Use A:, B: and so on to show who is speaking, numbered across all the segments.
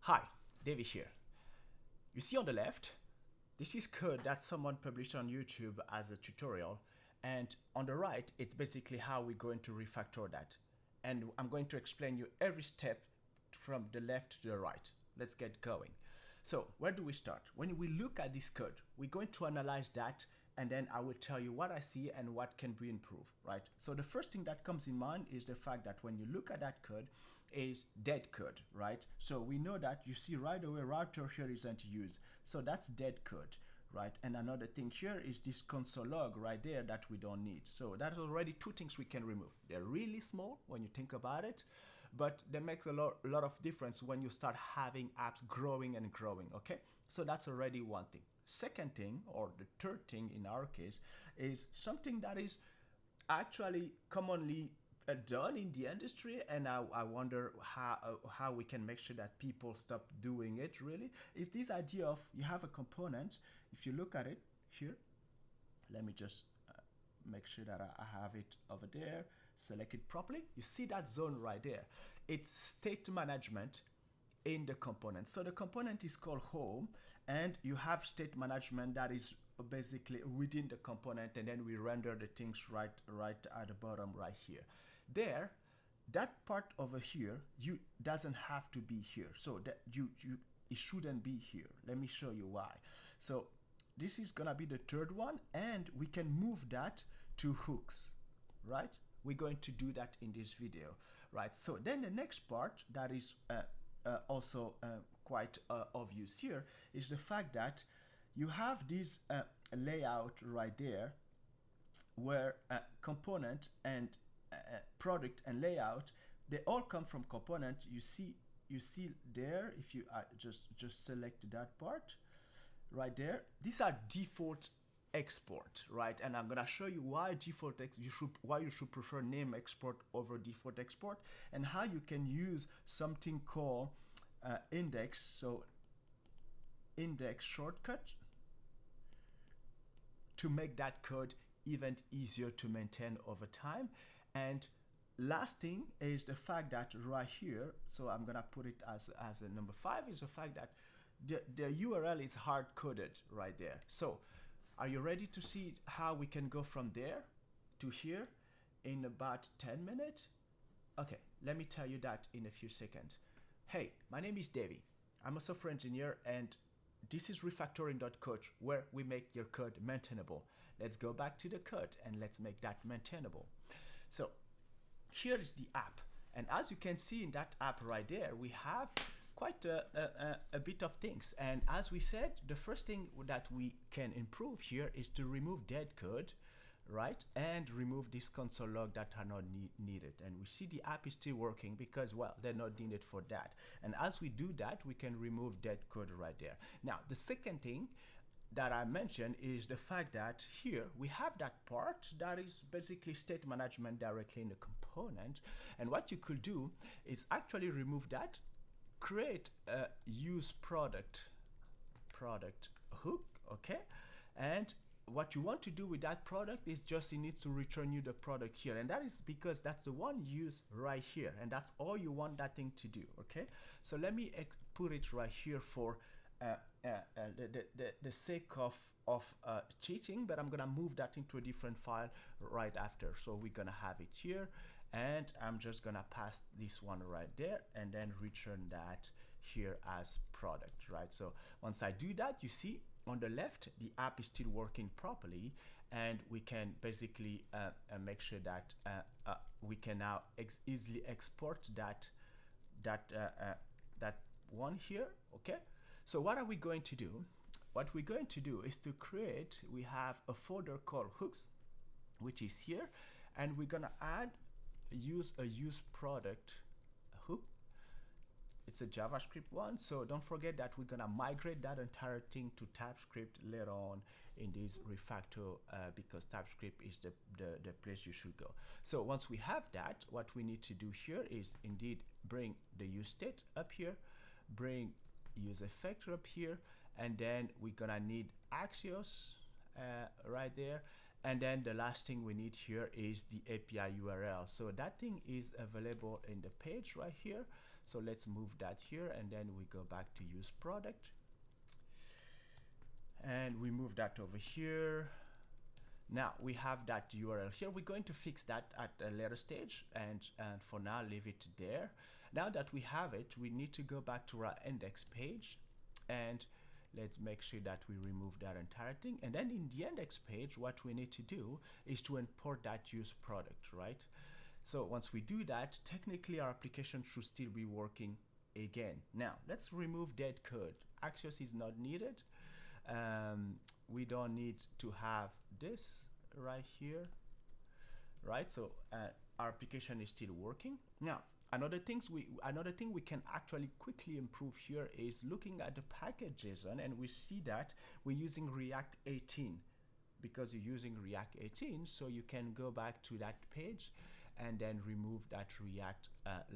A: Hi, David here. You see on the left, this is code that someone published on YouTube as a tutorial. And on the right, it's basically how we're going to refactor that. And I'm going to explain you every step from the left to the right. Let's get going. So where do we start? When we look at this code, we're going to analyze that, and then I will tell you what I see and what can be improved, right? So the first thing that comes in mind is the fact that when you look at that code is dead code, right? So we know that you see right away router here isn't used. So that's dead code, right? And another thing here is this console log right there that we don't need. So that's already two things we can remove. They're really small when you think about it, but they make a lot of difference when you start having apps growing and growing, okay? So that's already one thing. Second thing, or the third thing in our case, is something that is actually commonly done in the industry, and I wonder how we can make sure that people stop doing it really, is this idea of you have a component. If you look at it here, let me just make sure that I have it over there, select it properly. You see that zone right there. It's state management in the component. So the component is called home, and you have state management that is basically within the component, and then we render the things right at the bottom right here. There, that part over here, you doesn't have to be here. So that it shouldn't be here. Let me show you why. So this is gonna be the third one, and we can move that to hooks, right? We're going to do that in this video, right? So then the next part that is also quite obvious here is the fact that you have this layout right there where component and product and layout, they all come from component. You see there, if you just select that part right there, these are default export, right? And I'm gonna show you why why you should prefer name export over default export, and how you can use something called index. So index shortcut to make that code even easier to maintain over time. And last thing is the fact that right here, so I'm gonna put it as a number 5, is the fact that the URL is hard coded right there. So are you ready to see how we can go from there to here in about 10 minutes? Okay, let me tell you that in a few seconds. Hey, my name is Davey. I'm a software engineer, and this is Refactoring.Coach, where we make your code maintainable. Let's go back to the code and let's make that maintainable. So here is the app. And as you can see in that app right there, we have quite a bit of things. And as we said, the first thing that we can improve here is to remove dead code, right? And remove this console log that are not needed. And we see the app is still working because, well, they're not needed for that. And as we do that, we can remove dead code right there. Now, the second thing that I mentioned is the fact that here we have that part that is basically state management directly in the component. And what you could do is actually remove that, create a use product hook, okay? And what you want to do with that product is just it needs to return you the product here, and that is because that's the one used right here, and that's all you want that thing to do, okay? So let me put it right here for the sake of cheating, but I'm gonna move that into a different file right after. So we're gonna have it here, and I'm just gonna pass this one right there and then return that here as product, right? So once I do that, you see on the left the app is still working properly, and we can basically make sure that we can now easily export that one here, okay? So what are we going to do? What we're going to do is to create, we have a folder called hooks, which is here, and we're gonna add a use product hook. It's a JavaScript one, so don't forget that we're gonna migrate that entire thing to TypeScript later on in this refactor, because TypeScript is the place you should go. So once we have that, what we need to do here is indeed bring the use state up here, bring use effector up here, and then we're gonna need Axios right there. And then the last thing we need here is the API URL. So that thing is available in the page right here. So let's move that here, and then we go back to use product, and we move that over here. Now we have that URL here. We're going to fix that at a later stage, and for now leave it there. Now that we have it, we need to go back to our index page, and let's make sure that we remove that entire thing. And then in the index page, what we need to do is to import that use product, right? So once we do that, technically our application should still be working again. Now let's remove dead code. Axios is not needed. We don't need to have this right here, right? So our application is still working. Now another thing we can actually quickly improve here is looking at the package.json, and we see that we're using React 18 because you're using React 18. So you can go back to that page and then remove that React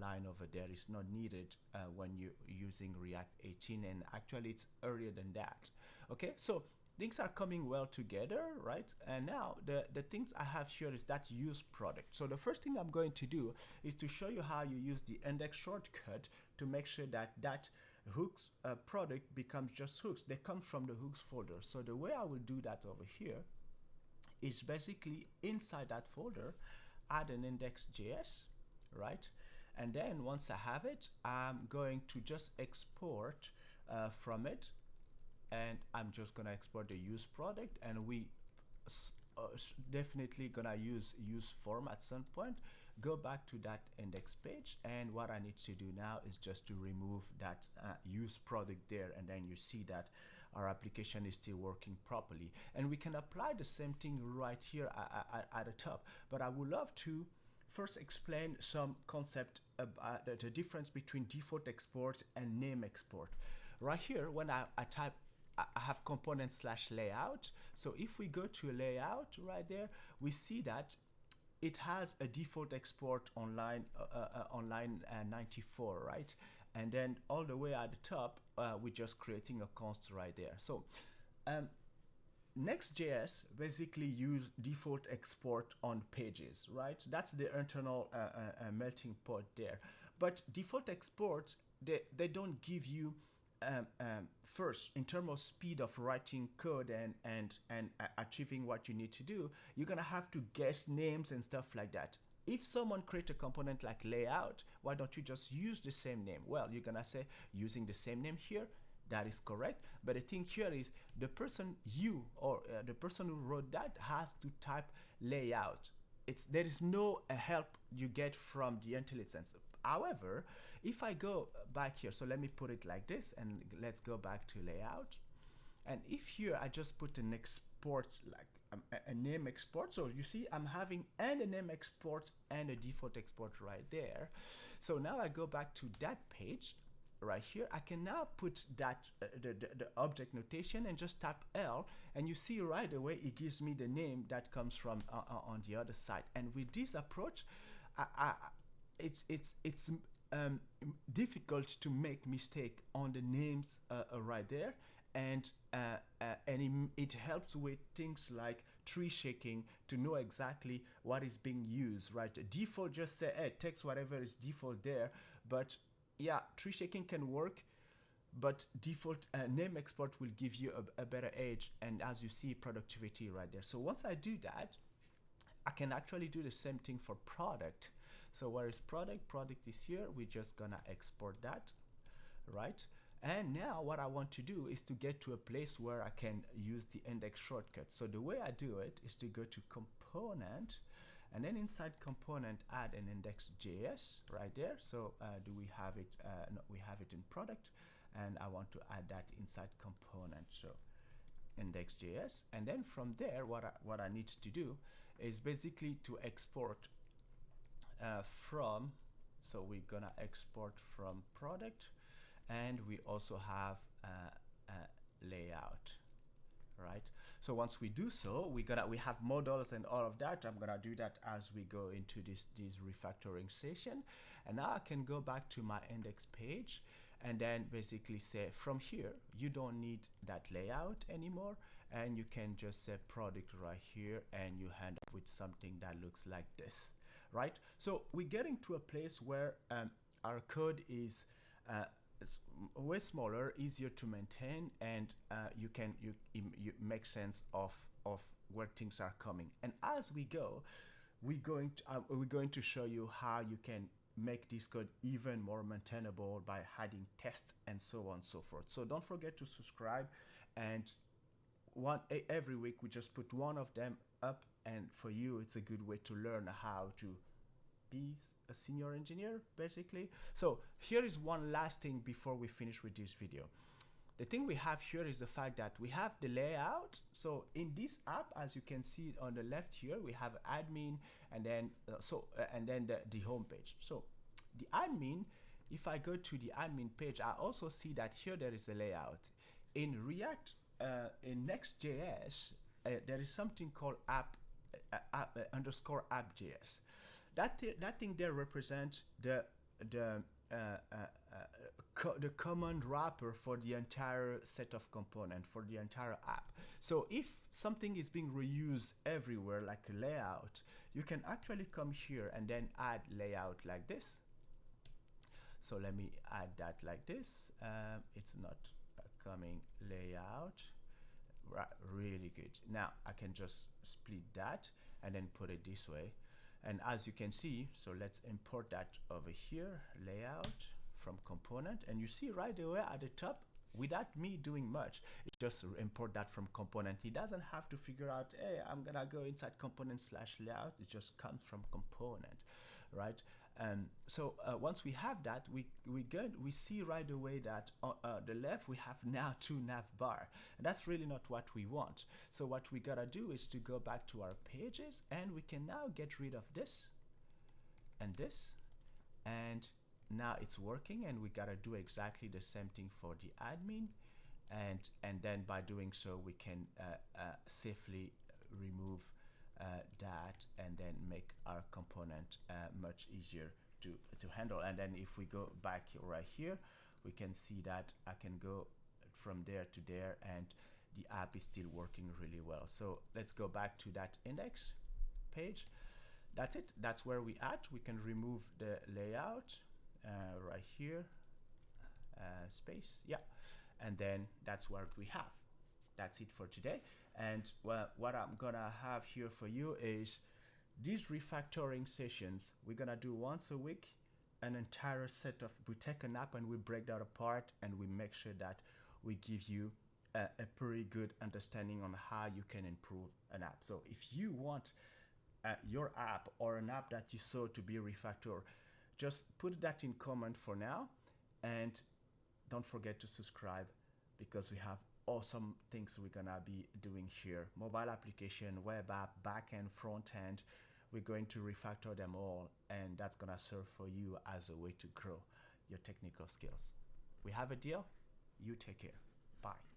A: line over there. It's not needed when you're using React 18, and actually it's earlier than that. Okay, so things are coming well together, right? And now the things I have here is that use product. So the first thing I'm going to do is to show you how you use the index shortcut to make sure that that hooks product becomes just hooks. They come from the hooks folder. So the way I will do that over here is basically inside that folder, add an index.js, right? And then once I have it, I'm going to just export from it, and I'm just gonna export the use product, and we definitely gonna use form at some point. Go back to that index page, and what I need to do now is just to remove that use product there, and then you see that our application is still working properly. And we can apply the same thing right here at the top, but I would love to first explain some concept about the difference between default export and name export. Right here, when I type, I have component/layout. So if we go to layout right there, we see that it has a default export online 94, right? And then all the way at the top, we're just creating a const right there. So NextJS basically use default export on pages, right? That's the internal melting pot there. But default export, they don't give you first, in terms of speed of writing code and achieving what you need to do, you're gonna have to guess names and stuff like that. If someone creates a component like layout, why don't you just use the same name? Well, you're gonna say using the same name here. That is correct. But the thing here is the person the person who wrote that has to type layout. There is no help you get from the IntelliSense. However, if I go back here, so let me put it like this, and let's go back to layout. And if here I just put an export, like a name export, so you see I'm having and a name export and a default export right there. So now I go back to that page right here. I can now put that the object notation and just tap L, and you see right away it gives me the name that comes from on the other side. And with this approach, it's difficult to make mistake on the names right there, and it helps with things like tree shaking to know exactly what is being used, right? Default just say, hey, text whatever is default there, but yeah, tree shaking can work, but default name export will give you a better edge, and as you see, productivity right there. So once I do that, I can actually do the same thing for product. So where is product? Product is here. We're just gonna export that, right? And now what I want to do is to get to a place where I can use the index shortcut. So the way I do it is to go to component, and then inside component add an index.js right there. So do we have it? No, we have it in product, and I want to add that inside component. So index.js, and then from there what I need to do is basically to export from, so we're gonna export from product, and we also have layout, right? So once we do so, we have models and all of that. I'm gonna do that as we go into this refactoring session. And now I can go back to my index page and then basically say from here, you don't need that layout anymore, and you can just say product right here, and you end up with something that looks like this, right? So we're getting to a place where our code is it's way smaller, easier to maintain, and you make sense of where things are coming. And as we go, we're going to show you how you can make this code even more maintainable by adding tests and so on and so forth. So don't forget to subscribe, and every week we just put one of them up, and for you it's a good way to learn how to be a senior engineer, basically. So here is one last thing before we finish with this video. The thing we have here is the fact that we have the layout. So in this app, as you can see on the left here, we have admin, and then the home page. So the admin, if I go to the admin page, I also see that here there is a layout. In React, in NextJS, there is something called app_app.js. That thing there represents the command wrapper for the entire set of components for the entire app. So if something is being reused everywhere, like a layout, you can actually come here and then add layout like this. So let me add that like this. It's not coming layout. Right, really good. Now I can just split that and then put it this way. And as you can see, so let's import that over here, layout from component. And you see right away at the top, without me doing much, it just import that from component. He doesn't have to figure out, hey, I'm gonna go inside component/layout. It just comes from component, right? So once we have that, we see right away that on the left we have now 2 nav bar, and that's really not what we want. So what we gotta do is to go back to our pages, and we can now get rid of this and this, and now it's working. And we gotta do exactly the same thing for the admin, and then by doing so we can safely remove that, and then make our component much easier to handle. And then if we go back right here, we can see that I can go from there to there, and the app is still working really well. So let's go back to that index page. That's it. That's where we at. We can remove the layout right here, space, yeah, and then that's what we have. That's it for today. And well, what I'm gonna have here for you is these refactoring sessions. We're gonna do once a week, an entire set of, we take an app and we break that apart, and we make sure that we give you a pretty good understanding on how you can improve an app. So if you want your app or an app that you saw to be refactored, just put that in comment for now, and don't forget to subscribe, because we have awesome things we're gonna be doing here. Mobile application, web app, backend, front end. We're going to refactor them all, and that's gonna serve for you as a way to grow your technical skills. We have a deal. You take care. Bye.